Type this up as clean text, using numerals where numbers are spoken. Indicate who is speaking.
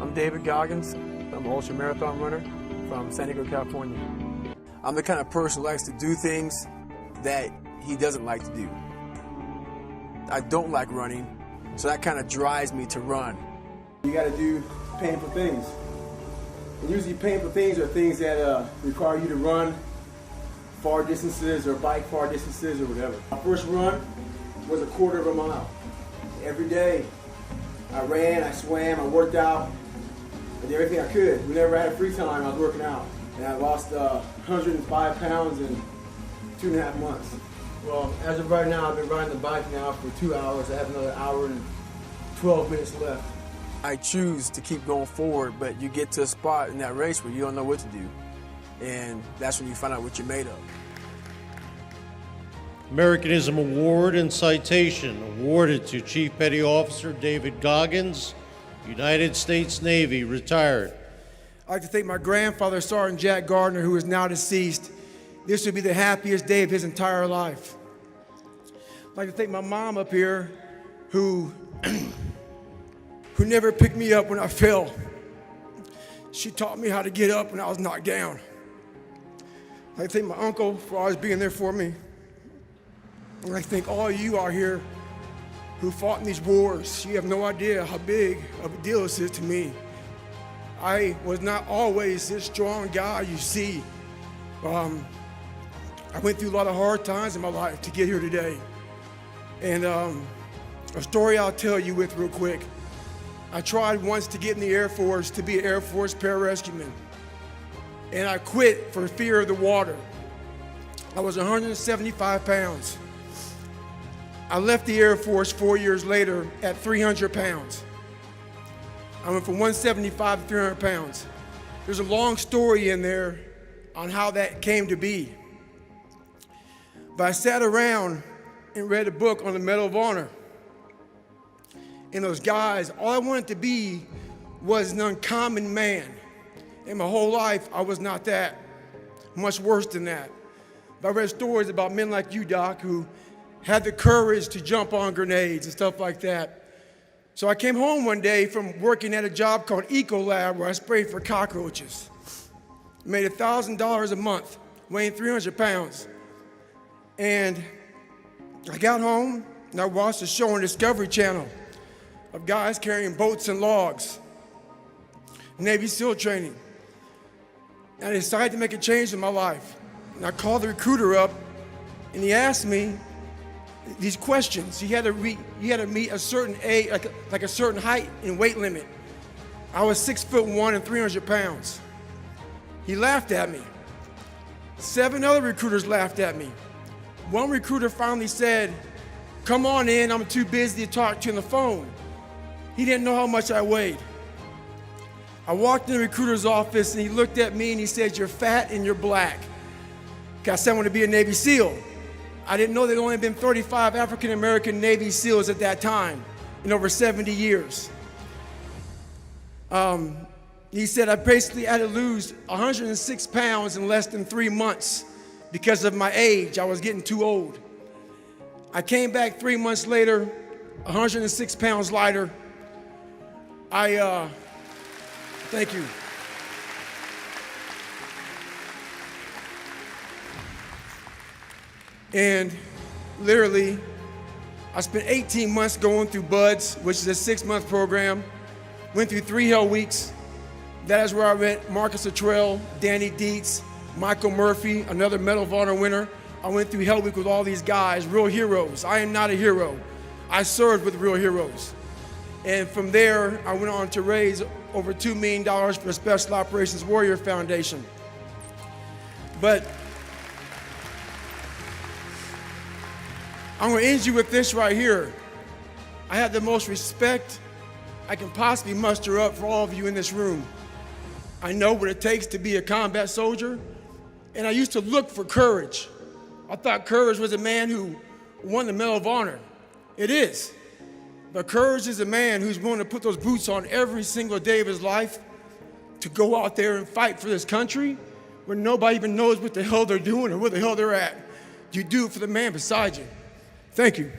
Speaker 1: I'm David Goggins. I'm an ultra marathon runner from San Diego, California. I'm the kind of person who likes to do things that he doesn't like to do. I don't like running, so that kind of drives me to run.
Speaker 2: You got to do painful things. And usually painful things are things that require you to run far distances or bike far distances or whatever. My first run was a quarter of a mile. Every day I ran, I swam, I worked out, I did everything I could. Whenever I had free time, I was working out. And I lost 105 pounds in 2.5 months. Well, as of right now, I've been riding the bike now for 2 hours. I have another hour and 12 minutes left.
Speaker 1: I choose to keep going forward, but you get to a spot in that race where you don't know what to do. And that's when you find out what you're made of.
Speaker 3: Americanism Award and Citation awarded to Chief Petty Officer David Goggins, United States Navy, retired.
Speaker 2: I'd like to thank my grandfather, Sergeant Jack Gardner, who is now deceased. This would be the happiest day of his entire life. I'd like to thank my mom up here, who never picked me up when I fell. She taught me how to get up when I was knocked down. I'd like to thank my uncle for always being there for me. I'd like to thank all of you out here who fought in these wars. You have no idea how big of a deal this is to me. I was not always this strong guy you see. I went through a lot of hard times in my life to get here today. And a story I'll tell you with real quick. I tried once to get in the Air Force to be an Air Force pararescueman. And I quit for fear of the water. I was 175 pounds. I left the Air Force 4 years later at 300 pounds. I went from 175 to 300 pounds. There's a long story in there on how that came to be. But I sat around and read a book on the Medal of Honor. And those guys, all I wanted to be was an uncommon man. And my whole life, I was not that. Much worse than that. But I read stories about men like you, Doc, who had the courage to jump on grenades and stuff like that. So I came home one day from working at a job called Ecolab, where I sprayed for cockroaches. Made $1,000 a month, weighing 300 pounds. And I got home and I watched a show on Discovery Channel of guys carrying boats and logs, Navy SEAL training. And I decided to make a change in my life. And I called the recruiter up and he asked me these questions. You had to meet a certain age, like a certain height and weight limit. I was 6'1" and 300 pounds. He laughed at me. 7 other recruiters laughed at me. One recruiter finally said, "Come on in, I'm too busy to talk to you on the phone." He didn't know how much I weighed. I walked in the recruiter's office and he looked at me and he said, "You're fat and you're black." I said I want to be a Navy SEAL. I didn't know there'd only been 35 African American Navy SEALs at that time in over 70 years. He said I basically had to lose 106 pounds in less than 3 months because of my age. I was getting too old. I came back 3 months later, 106 pounds lighter. Thank you. And literally, I spent 18 months going through BUDS, which is a 6-month program. Went through 3 hell weeks. That is where I met Marcus Luttrell, Danny Dietz, Michael Murphy, another Medal of Honor winner. I went through hell week with all these guys, real heroes. I am not a hero. I served with real heroes. And from there, I went on to raise over $2 million for Special Operations Warrior Foundation. But I'm going to end you with this right here. I have the most respect I can possibly muster up for all of you in this room. I know what it takes to be a combat soldier, and I used to look for courage. I thought courage was a man who won the Medal of Honor. It is. But courage is a man who's willing to put those boots on every single day of his life to go out there and fight for this country where nobody even knows what the hell they're doing or where the hell they're at. You do it for the man beside you. Thank you.